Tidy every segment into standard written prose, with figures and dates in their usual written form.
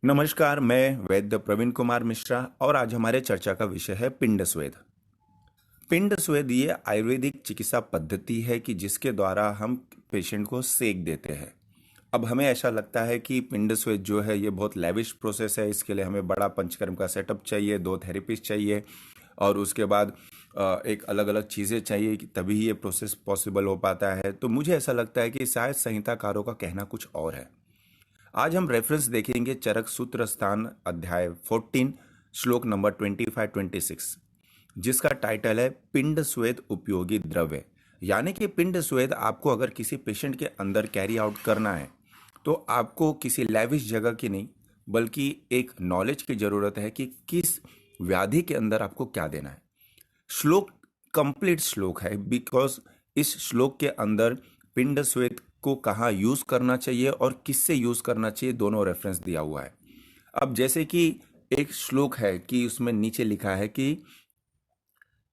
नमस्कार, मैं वैद्य प्रवीण कुमार मिश्रा और आज हमारे चर्चा का विषय है पिंड स्वेद। पिंड स्वेद ये आयुर्वेदिक चिकित्सा पद्धति है कि जिसके द्वारा हम पेशेंट को सेक देते हैं। अब हमें ऐसा लगता है कि पिंड स्वेद जो है ये बहुत लेविश प्रोसेस है, इसके लिए हमें बड़ा पंचकर्म का सेटअप चाहिए, 2 थेरेपिस्ट चाहिए और उसके बाद एक अलग अलग चीज़ें चाहिए कि तभी ये प्रोसेस पॉसिबल हो पाता है। तो मुझे ऐसा लगता है कि शायद संहिताकारों का कहना कुछ और है। आज हम रेफरेंस देखेंगे चरक सूत्र स्थान अध्याय 14 श्लोक नंबर 25-26 जिसका टाइटल है पिंड स्वेद उपयोगी द्रव्य। यानी कि पिंड स्वेद आपको अगर किसी पेशेंट के अंदर कैरी आउट करना है तो आपको किसी लैविश जगह की नहीं बल्कि एक नॉलेज की जरूरत है कि किस व्याधि के अंदर आपको क्या देना है। श्लोक कंप्लीट श्लोक है बिकॉज इस श्लोक के अंदर पिंड स्वेद को कहाँ यूज करना चाहिए और किससे यूज करना चाहिए दोनों रेफरेंस दिया हुआ है। अब जैसे कि एक श्लोक है कि उसमें नीचे लिखा है कि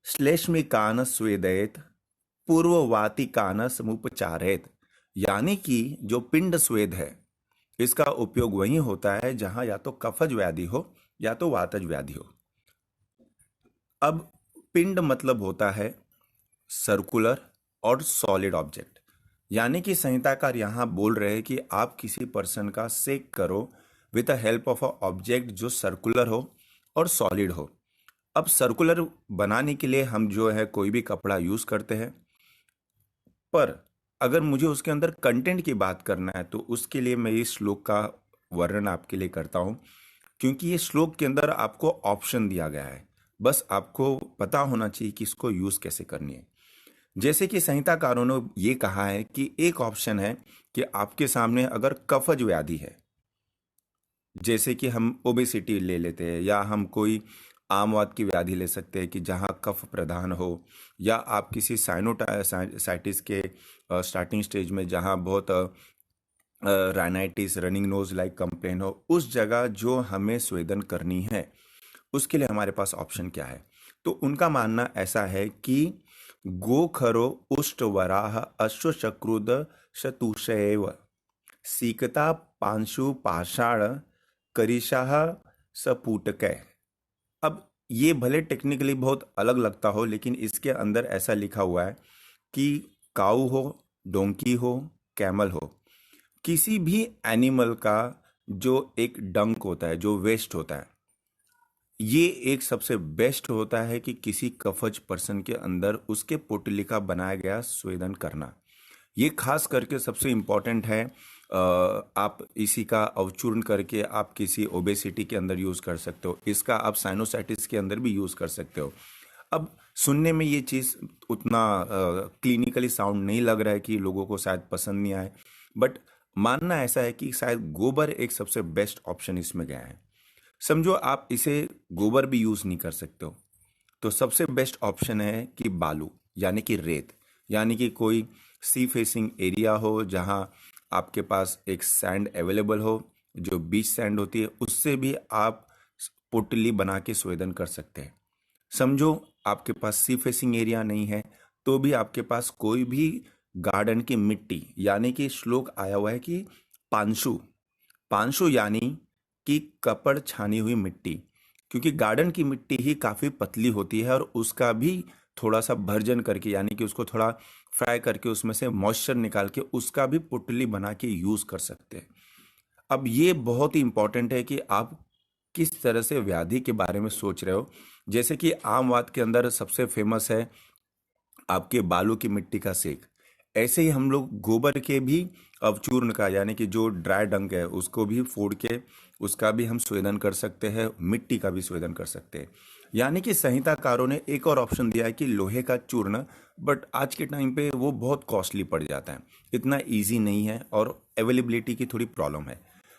श्लेष्मिकान स्वेदयेत पूर्ववातिकान समुपचारेत। यानी कि जो पिंड स्वेद है इसका उपयोग वहीं होता है जहां या तो कफज व्याधि हो या तो वातज व्याधि हो। अब पिंड मतलब होता है सर्कुलर और सॉलिड ऑब्जेक्ट। यानी कि संहिताकार यहाँ बोल रहे हैं कि आप किसी पर्सन का सेक करो with the help of a object जो सर्कुलर हो और सॉलिड हो। अब सर्कुलर बनाने के लिए हम जो है कोई भी कपड़ा यूज करते हैं, पर अगर मुझे उसके अंदर कंटेंट की बात करना है तो उसके लिए मैं इस श्लोक का वर्णन आपके लिए करता हूँ, क्योंकि ये श्लोक के अंदर आपको ऑप्शन दिया गया है, बस आपको पता होना चाहिए कि इसको यूज कैसे करनी है। जैसे कि संहिताकारों ने ये कहा है कि एक ऑप्शन है कि आपके सामने अगर कफज व्याधि है, जैसे कि हम ओबेसिटी ले लेते हैं या हम कोई आमवात की व्याधि ले सकते हैं कि जहाँ कफ प्रधान हो, या आप किसी साइनोसाइटिस के स्टार्टिंग स्टेज में जहाँ बहुत rhinitis running nose like complain हो, उस जगह जो हमें स्वेदन करनी है उसके लिए हमारे पास ऑप्शन क्या है। तो उनका मानना ऐसा है कि गोखरो उष्ट वराह अश्वशक्रुद शतुषैव सीकता पांशु पाषाण करिशाह सपूटकै। अब ये भले टेक्निकली बहुत अलग लगता हो लेकिन इसके अंदर ऐसा लिखा हुआ है कि काऊ हो, डोंकी हो, कैमल हो, किसी भी एनिमल का जो एक डंक होता है, जो वेस्ट होता है, ये एक सबसे बेस्ट होता है कि किसी कफज पर्सन के अंदर उसके पोटली का बनाया गया स्वेदन करना। ये खास करके सबसे इम्पॉर्टेंट है। आप इसी का अवचूर्ण करके आप किसी ओबेसिटी के अंदर यूज़ कर सकते हो, इसका आप साइनोसाइटिस के अंदर भी यूज़ कर सकते हो। अब सुनने में ये चीज़ उतना क्लिनिकली साउंड नहीं लग रहा है कि लोगों को शायद पसंद नहीं आए, बट मानना ऐसा है कि शायद गोबर एक सबसे बेस्ट ऑप्शन इसमें गया है। समझो आप इसे गोबर भी यूज़ नहीं कर सकते हो तो सबसे बेस्ट ऑप्शन है कि बालू यानी कि रेत, यानी कि कोई सी फेसिंग एरिया हो जहां आपके पास एक सैंड अवेलेबल हो, जो बीच सैंड होती है उससे भी आप पोटली बना के स्वेदन कर सकते हैं। समझो आपके पास सी फेसिंग एरिया नहीं है तो भी आपके पास कोई भी गार्डन की मिट्टी, यानी कि श्लोक आया हुआ है कि पांशु, पांशु यानी कि कपड़ छानी हुई मिट्टी, क्योंकि गार्डन की मिट्टी ही काफ़ी पतली होती है और उसका भी थोड़ा सा भर्जन करके यानी कि उसको थोड़ा फ्राई करके उसमें से मॉइस्चर निकाल के उसका भी पुतली बना के यूज़ कर सकते हैं। अब ये बहुत ही इंपॉर्टेंट है कि आप किस तरह से व्याधि के बारे में सोच रहे हो। जैसे कि आमवात के अंदर सबसे फेमस है आपके बालू की मिट्टी का सेक, ऐसे ही हम लोग गोबर के भी अवचूर्ण का यानी कि जो ड्राई डंक है उसको भी फोड़ के उसका भी हम स्वेदन कर सकते हैं, मिट्टी का भी स्वेदन कर सकते हैं। यानी कि संहिताकारों ने एक और ऑप्शन दिया है कि लोहे का चूर्ण, बट आज के टाइम पे वो बहुत कॉस्टली पड़ जाता है, इतना इजी नहीं है और अवेलेबिलिटी की थोड़ी प्रॉब्लम है।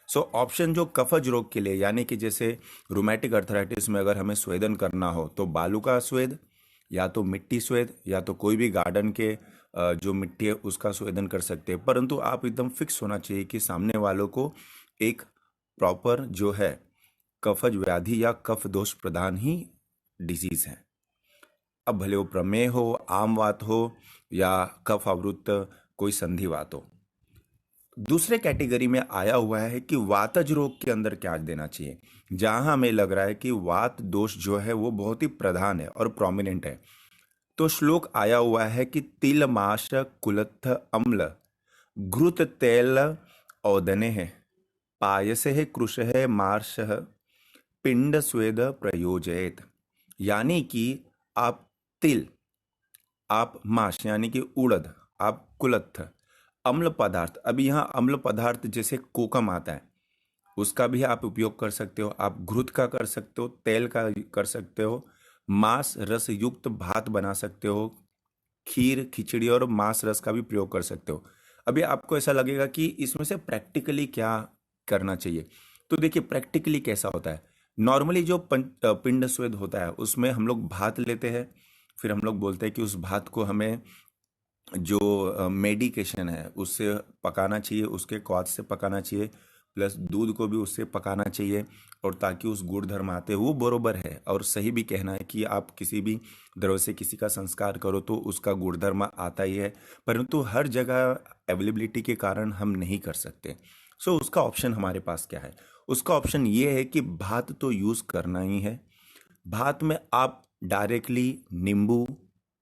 सो ऑप्शन जो कफज रोग के लिए यानी कि जैसे रोमैटिक अर्थराइटिस में अगर हमें स्वेदन करना हो तो बालू का स्वेद या तो मिट्टी स्वेद या तो कोई भी गार्डन के जो मिट्टी है उसका स्वेदन कर सकते हैं, परंतु आप एकदम फिक्स होना चाहिए कि सामने वालों को एक प्रॉपर जो है कफज व्याधि या कफ दोष प्रधान ही डिजीज है। अब भले वो प्रमेह हो, आमवात हो या कफ आवृत्त कोई संधिवात हो। दूसरे कैटेगरी में आया हुआ है कि वातज रोग के अंदर क्या देना चाहिए, जहां हमें लग रहा है कि वात दोष जो है वो बहुत ही प्रधान है और प्रोमिनेंट है। तो श्लोक आया हुआ है कि तिल माश कुलत्थ अम्ल घृत तेल औदने है पायस है कृश है मार्श पिंड स्वेद प्रयोजयत। यानी कि आप तिल, आप माश यानी कि उड़द, आप कुलत्थ, अम्ल पदार्थ, अभी यहाँ अम्ल पदार्थ जैसे कोकम आता है उसका भी आप उपयोग कर सकते हो, आप घृत का कर सकते हो, तेल का कर सकते हो, मांस रस युक्त भात बना सकते हो, खीर खिचड़ी और मांस रस का भी प्रयोग कर सकते हो। अभी आपको ऐसा लगेगा कि इसमें से प्रैक्टिकली क्या करना चाहिए। तो देखिए प्रैक्टिकली कैसा होता है। नॉर्मली जो पिंड स्वेद होता है उसमें हम लोग भात लेते हैं, फिर हम लोग बोलते हैं कि उस भात को हमें जो मेडिकेशन है उससे पकाना चाहिए, उसके क्वाथ से पकाना चाहिए, प्लस दूध को भी उससे पकाना चाहिए, और ताकि उस गुण धर्म आते हैं। वो बरोबर है और सही भी कहना है कि आप किसी भी द्रव्य से किसी का संस्कार करो तो उसका गुणधर्म आता ही है, परंतु हर जगह अवेलेबिलिटी के कारण हम नहीं कर सकते। सो उसका ऑप्शन हमारे पास क्या है? उसका ऑप्शन ये है कि भात तो यूज़ करना ही है। भात में आप डायरेक्टली नींबू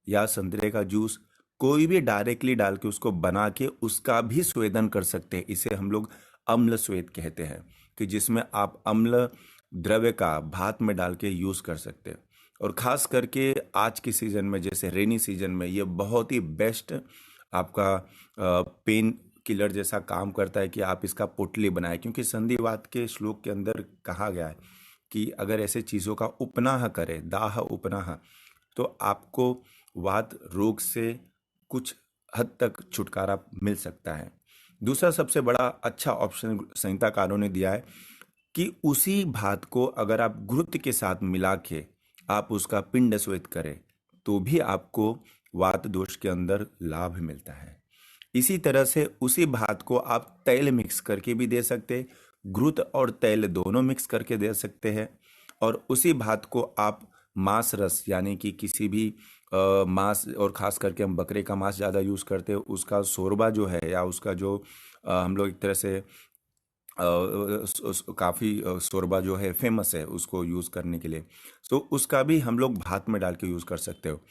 या संतरे का जूस कोई भी डायरेक्टली डाल के उसको बना के उसका भी स्वेदन कर सकते हैं। इसे हम लोग अम्ल स्वेद कहते हैं, कि जिसमें आप अम्ल द्रव्य का भात में डाल के यूज़ कर सकते हैं। और ख़ास करके आज के सीज़न में, जैसे रेनी सीजन में, ये बहुत ही बेस्ट आपका पेन किलर जैसा काम करता है कि आप इसका पोटली बनाएं, क्योंकि संधिवात के श्लोक के अंदर कहा गया है कि अगर ऐसे चीज़ों का उपनाह करें, दाह उपनाह, तो आपको वात रोग से कुछ हद तक छुटकारा मिल सकता है। दूसरा सबसे बड़ा अच्छा ऑप्शन संहिताकारों ने दिया है कि उसी भात को अगर आप घृत के साथ मिला के आप उसका पिंड स्वेद करें तो भी आपको वात दोष के अंदर लाभ मिलता है। इसी तरह से उसी भात को आप तेल मिक्स करके भी दे सकते हैं, घृत और तेल दोनों मिक्स करके दे सकते हैं। और उसी भात को आप मांस रस यानी कि किसी भी मांस, और ख़ास करके हम बकरे का मांस ज़्यादा यूज़ करते हैं, उसका शोरबा जो है या उसका जो हम लोग एक तरह से काफ़ी शोरबा जो है फेमस है उसको यूज़ करने के लिए, तो उसका भी हम लोग भात में डाल के यूज़ कर सकते हो।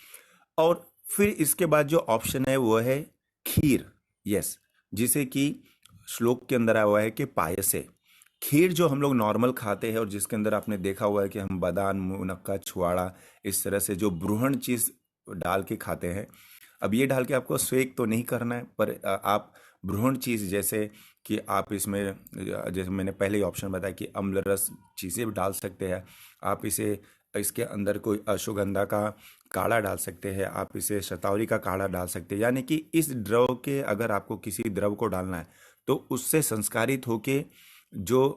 और फिर इसके बाद जो ऑप्शन है वो है खीर। यस, जिसे कि श्लोक के अंदर आया हुआ है कि पायसे, खीर जो हम लोग नॉर्मल खाते हैं और जिसके अंदर आपने देखा हुआ है कि हम बादाम मुनक्का छुआड़ा इस तरह से जो ब्रूहण चीज़ डाल के खाते हैं। अब ये डाल के आपको स्वेक तो नहीं करना है, पर आप ब्रूहण चीज़ जैसे कि आप इसमें जैसे मैंने पहले ही ऑप्शन बताया कि अम्ल रस चीज़ें भी डाल सकते हैं। आप इसे इसके अंदर कोई अश्वगंधा का काढ़ा डाल सकते हैं, आप इसे शतावरी का काढ़ा डाल सकते हैं। यानी कि इस द्रव के, अगर आपको किसी द्रव को डालना है तो उससे संस्कारित होके जो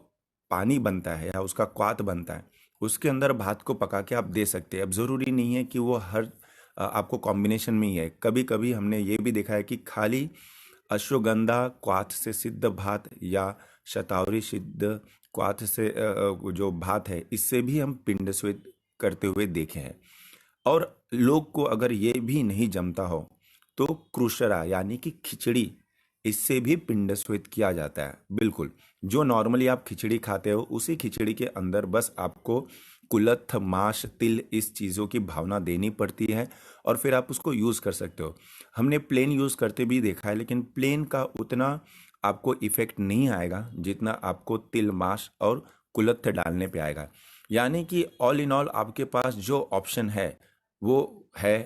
पानी बनता है या उसका क्वाथ बनता है उसके अंदर भात को पका के आप दे सकते हैं। अब ज़रूरी नहीं है कि वो हर आपको कॉम्बिनेशन में ही है। कभी कभी हमने ये भी देखा है कि खाली अश्वगंधा क्वाथ से सिद्ध भात या शतावरी सिद्ध क्वाथ से जो भात है इससे भी हम पिंड स्वेद करते हुए देखे हैं। और लोग को अगर ये भी नहीं जमता हो तो क्रूशरा यानी कि खिचड़ी, इससे भी पिंड स्वेद किया जाता है। बिल्कुल, जो नॉर्मली आप खिचड़ी खाते हो उसी खिचड़ी के अंदर बस आपको कुलत्थ माश तिल इस चीज़ों की भावना देनी पड़ती है और फिर आप उसको यूज़ कर सकते हो। हमने प्लेन यूज़ करते भी देखा है, लेकिन प्लेन का उतना आपको इफ़ेक्ट नहीं आएगा जितना आपको तिल माश और कुलत्थ डालने पे आएगा। यानी कि ऑल इन ऑल आपके पास जो ऑप्शन है वो है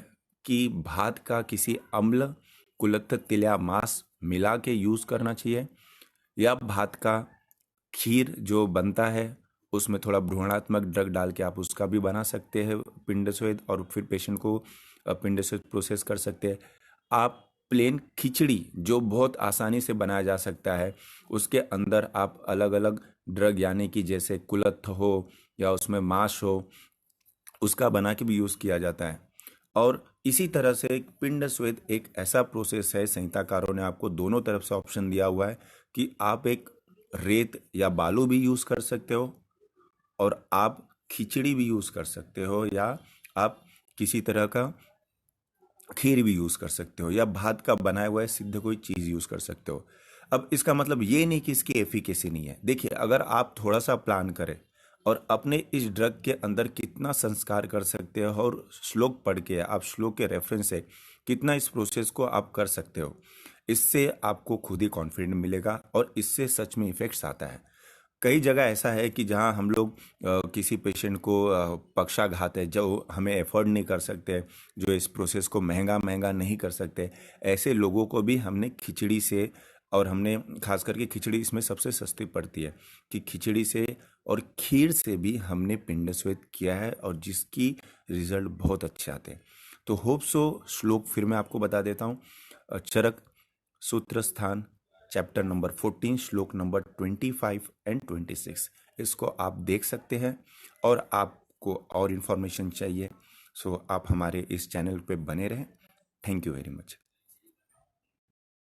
कि भात का किसी अम्ल कुलत्थ तिल या मांस मिला के यूज़ करना चाहिए, या भात का खीर जो बनता है उसमें थोड़ा भ्रूणात्मक ड्रग डाल के आप उसका भी बना सकते हैं पिंड स्वेद, और फिर पेशेंट को पिंड स्वेद प्रोसेस कर सकते हैं। आप प्लेन खिचड़ी जो बहुत आसानी से बनाया जा सकता है उसके अंदर आप अलग अलग ड्रग यानी कि जैसे कुलत्थ हो या उसमें मांस हो उसका बना के भी यूज़ किया जाता है। और इसी तरह से एक पिंड स्वेद एक ऐसा प्रोसेस है, संहिताकारों ने आपको दोनों तरफ से ऑप्शन दिया हुआ है कि आप एक रेत या बालू भी यूज़ कर सकते हो और आप खिचड़ी भी यूज़ कर सकते हो, या आप किसी तरह का खीर भी यूज़ कर सकते हो, या भात का बनाया हुआ है सिद्ध कोई चीज़ यूज़ कर सकते हो। अब इसका मतलब ये नहीं कि इसकी एफिकेसी नहीं है। देखिए, अगर आप थोड़ा सा प्लान करें और अपने इस ड्रग के अंदर कितना संस्कार कर सकते हो, और श्लोक पढ़ के, आप श्लोक के रेफरेंस से कितना इस प्रोसेस को आप कर सकते हो, इससे आपको खुद ही कॉन्फिडेंट मिलेगा और इससे सच में इफेक्ट्स आता है। कई जगह ऐसा है कि जहां हम लोग किसी पेशेंट को पक्षाघात है, जो हमें अफोर्ड नहीं कर सकते, जो इस प्रोसेस को महंगा महंगा नहीं कर सकते, ऐसे लोगों को भी हमने खिचड़ी से, और हमने खास करके खिचड़ी इसमें सबसे सस्ती पड़ती है, कि खिचड़ी से और खीर से भी हमने पिंड स्वेद किया है, और जिसकी रिजल्ट बहुत अच्छे आते हैं। तो होप सो, श्लोक फिर मैं आपको बता देता हूँ। चरक सूत्र स्थान, चैप्टर नंबर 14, श्लोक नंबर 25 एंड 26, इसको आप देख सकते हैं। और आपको और इन्फॉर्मेशन चाहिए, सो आप हमारे इस चैनल पे बने रहें। Thank you very much.